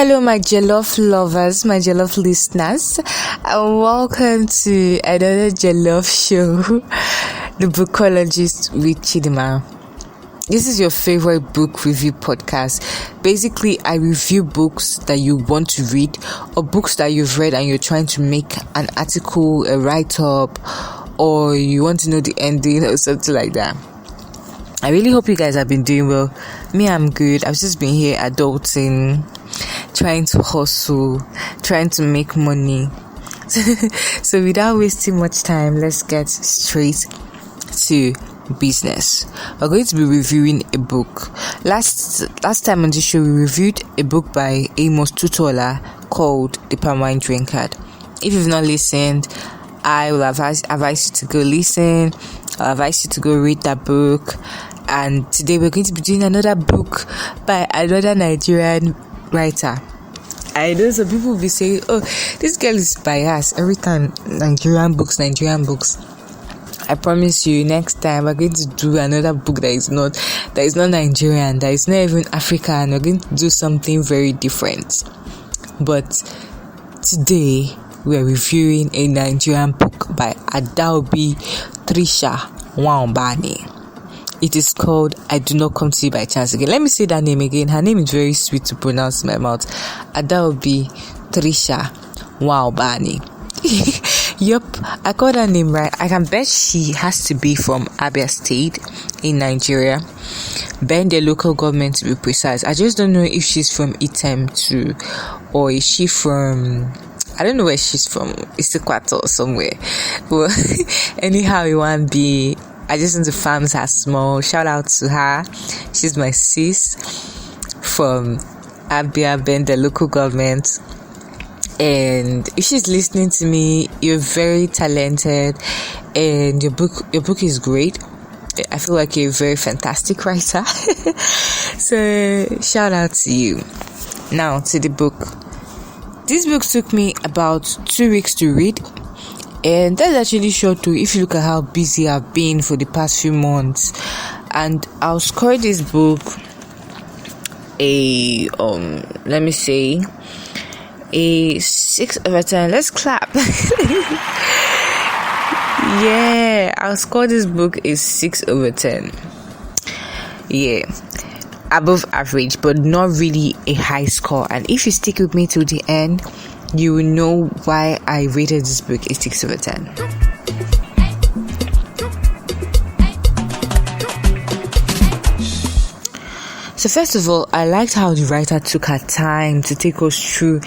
Hello, my jollof lovers, my jollof listeners, and welcome to another jollof show, the Bookologist with Chidima. This is your favorite book review podcast. Basically, I review books that you want to read or books that you've read and you're trying to make an article, a write-up, or you want to know the ending or something like that. I really hope you guys have been doing well. Me, I'm good. I've just been here adulting, trying to hustle, trying to make money. So without wasting much time, let's get straight to business. We're going to be reviewing a book. Last time on this show, we reviewed a book by Amos Tutola called The Palm Wine Drinkard. If you've not listened, I will advise you to go listen. I'll advise you to go read that book. And today we're going to be doing another book by another Nigerian writer. I know some people will be saying, oh, this girl is biased every time. Nigerian books. I promise you, next time we're going to do another book that is not Nigerian, that is not even African. We're going to do something very different. But today we are reviewing a Nigerian book by Adaobi Tricia Nwaubani. It is called I Do Not Come to You by Chance Again. Let me say that name again. Her name is very sweet to pronounce in my mouth. Adaobi Tricia Nwaubani. Yup, I got her name right. I can bet she has to be from Abia State in Nigeria. Ben, the local government to be precise. I just don't know if she's from Item too, or is she from... I don't know where she's from. Isikwato or somewhere. But anyhow you want to be... I just want to farms her small. Shout out to her. She's my sis from Abia, Ben, the local government. And if she's listening to me, you're very talented, and your book is great. I feel like you're a very fantastic writer. So shout out to you. Now to the book. This book took me about 2 weeks to read. And that's actually short too if you look at how busy I've been for the past few months. And I'll score this book a 6 over 10. Let's clap. Yeah, I'll score this book a 6 over 10. Yeah, above average, but not really a high score. And if you stick with me till the end, you will know why I rated this book a 6 over 10. So first of all, I liked how the writer took her time to take us through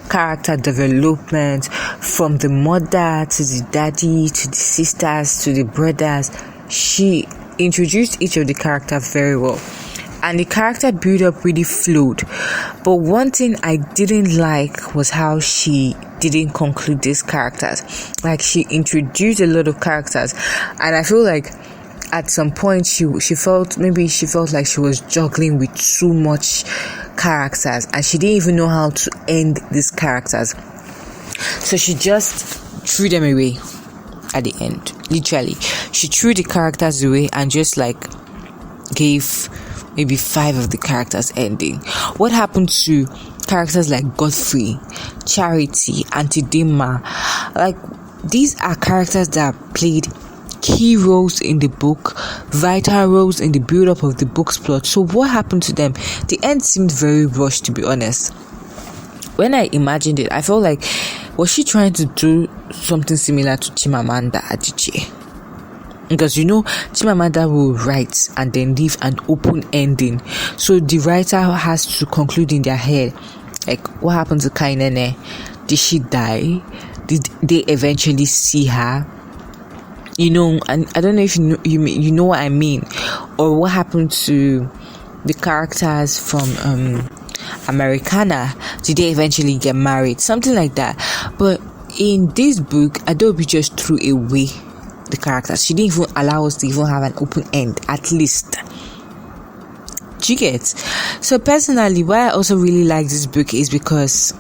character development, from the mother to the daddy to the sisters to the brothers. She introduced each of the characters very well, and the character build-up really flowed. But one thing I didn't like was how she didn't conclude these characters. Like, she introduced a lot of characters, and I feel like at some point she felt like she was juggling with too much characters, and she didn't even know how to end these characters. So she just threw them away at the end. Literally, she threw the characters away and just like gave maybe 5 of the characters ending. What happened to characters like Godfrey, Charity, Auntie Dima? Like, these are characters that played key roles in the book, vital roles in the build-up of the book's plot. So what happened to them? The end seemed very rushed, to be honest. When I imagined it, I felt like, was she trying to do something similar to Chimamanda Adichie? Because Chimamanda will write and then leave an open ending, so the writer has to conclude in their head, like, what happened to Kainene? Did she die? Did they eventually see her? And I don't know if you know what I mean, or what happened to the characters from Americana? Did they eventually get married? Something like that. But in this book, Adobe just threw away the characters. She didn't even allow us to even have an open end, at least. Do you get? So personally, why I also really like this book is because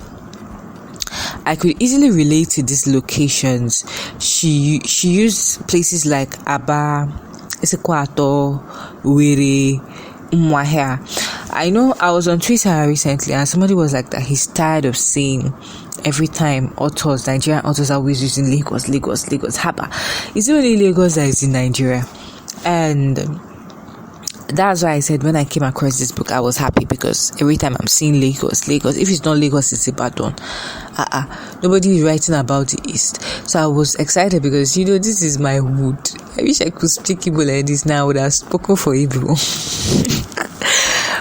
I could easily relate to these locations. She used places like Aba, Isikwato, Wiri, Umuahia. I know I was on Twitter recently and somebody was like that he's tired of seeing every time Nigerian authors are always using Lagos, Haba. It's only Lagos that is in Nigeria. And that's why I said when I came across this book, I was happy because every time I'm seeing Lagos, if it's not Lagos, it's Ibadan. Nobody is writing about the East. So I was excited because, this is my wood. I wish I could speak Igbo like this now. I would have spoken for Igbo.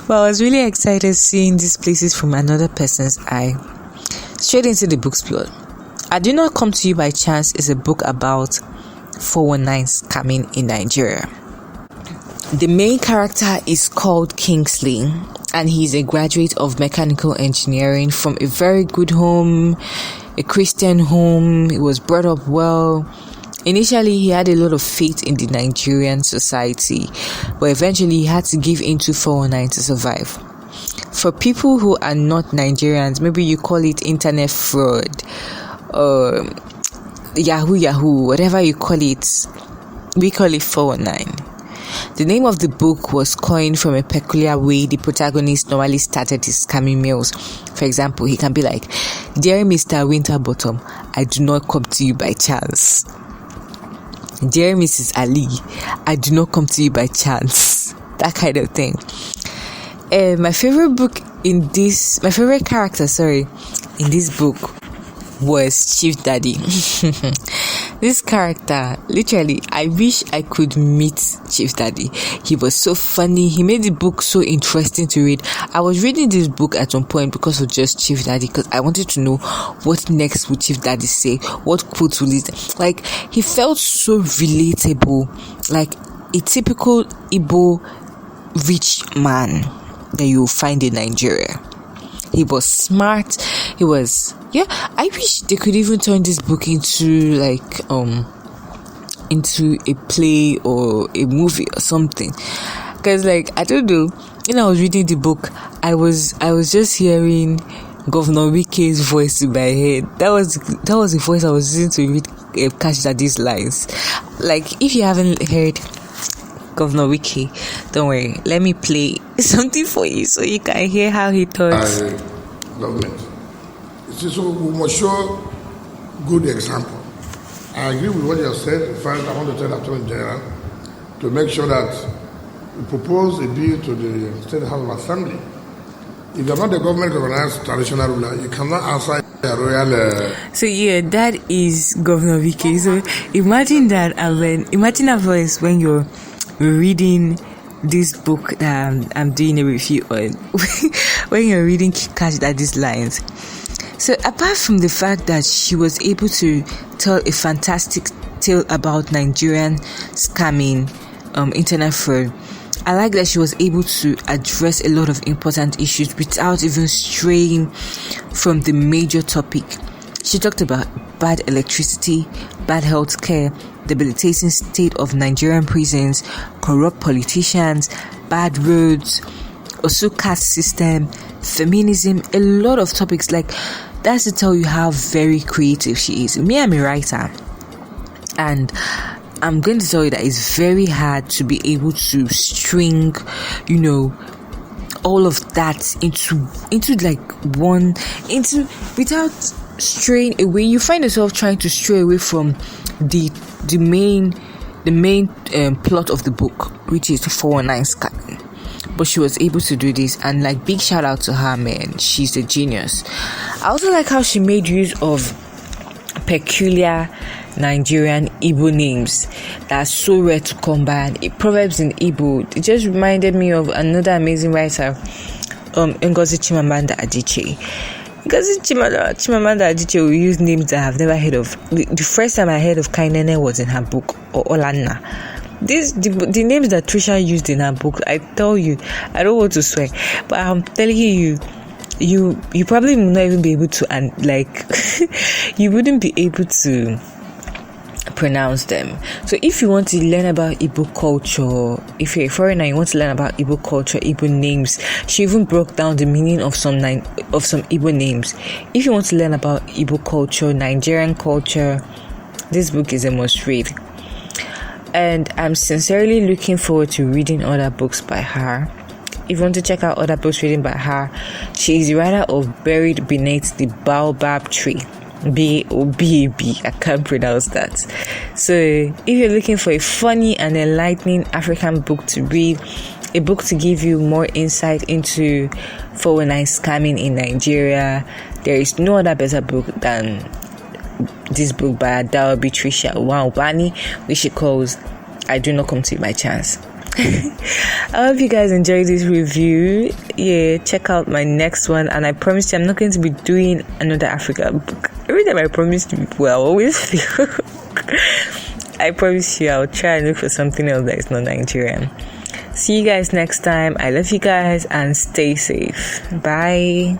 But I was really excited seeing these places from another person's eye. Straight into the book's plot. I Do Not Come to You by Chance is a book about 419 scamming in Nigeria. The main character is called Kingsley, and he's a graduate of mechanical engineering from a very good home, a Christian home. He was brought up well. Initially, he had a lot of faith in the Nigerian society, but eventually he had to give in to 419 to survive. For people who are not Nigerians, maybe you call it internet fraud, or Yahoo, whatever you call it, we call it 419. The name of the book was coined from a peculiar way the protagonist normally started his scamming mails. For example, he can be like, "Dear Mr. Winterbottom, I do not come to you by chance. Dear Mrs. Ali, I do not come to you by chance." That kind of thing. My favorite character, in this book was Chief Daddy. This character, literally, I wish I could meet Chief Daddy. He was so funny. He made the book so interesting to read. I was reading this book at one point because of just Chief Daddy, because I wanted to know what next would Chief Daddy say, what quotes will he say. Like, he felt so relatable, like a typical Igbo rich man that you find in Nigeria. He was smart. I wish they could even turn this book into into a play or a movie or something. Because I don't know, when I was reading the book, I was just hearing Governor Wike's voice in my head. That was the voice I was using to read Catch Daddy's lines. If you haven't heard Governor Wike, don't worry, let me play something for you so you can hear how he talks. Government. So we must show good example. I agree with what you have said. In fact, I want to tell the Attorney General to make sure that we propose a bill to the State House of Assembly. If you're not the government-recognized traditional ruler, you cannot answer a royal... So that is Governor Wike. So imagine that voice when you're reading this book that I'm doing a review on. When you're reading Catch Daddy's lines. So apart from the fact that she was able to tell a fantastic tale about Nigerian scamming, internet fraud, I like that she was able to address a lot of important issues without even straying from the major topic. She talked about bad electricity, bad health care, debilitating state of Nigerian prisons, corrupt politicians, bad roads, also caste system, feminism, a lot of topics. That's to tell you how very creative she is. Me, I'm a writer, and I'm going to tell you that it's very hard to be able to string, all of that without straying away. You find yourself trying to stray away from the main plot of the book, which is the 419 scamming. But she was able to do this, and big shout out to her, man. She's a genius. I also like how she made use of peculiar Nigerian Igbo names that are so rare to come by. And proverbs in Igbo. It just reminded me of another amazing writer, Ngozi Chimamanda Adichie. Ngozi Chimamanda Adichie will use names that I've never heard of. The first time I heard of Kainene was in her book, or Olanna. The names that Tricia used in her book, I tell you, I don't want to swear, but I'm telling you, you probably will not even be able to, and you wouldn't be able to pronounce them. So if you want to learn about Igbo culture, if you're a foreigner, you want to learn about Igbo culture, Igbo names, she even broke down the meaning of some Igbo names. If you want to learn about Igbo culture, Nigerian culture, this book is a must read. And I'm sincerely looking forward to reading other books by her. if you want to check out other books written by her, she is the writer of Buried Beneath the Baobab Tree. B-O-B-A-B. I can't pronounce that. So if you're looking for a funny and enlightening African book to read, a book to give you more insight into 419 scamming in Nigeria, there is no other better book than this book by Adaobi Tricia Nwaubani, which she calls I Do Not Come to You by Chance. I hope you guys enjoyed this review. Yeah, check out my next one, and I promise you I'm not going to be doing another African book. Every time I promise to be well, I always feel I promise you I'll try and look for something else that is not Nigerian. See you guys next time. I love you guys and stay safe. Bye.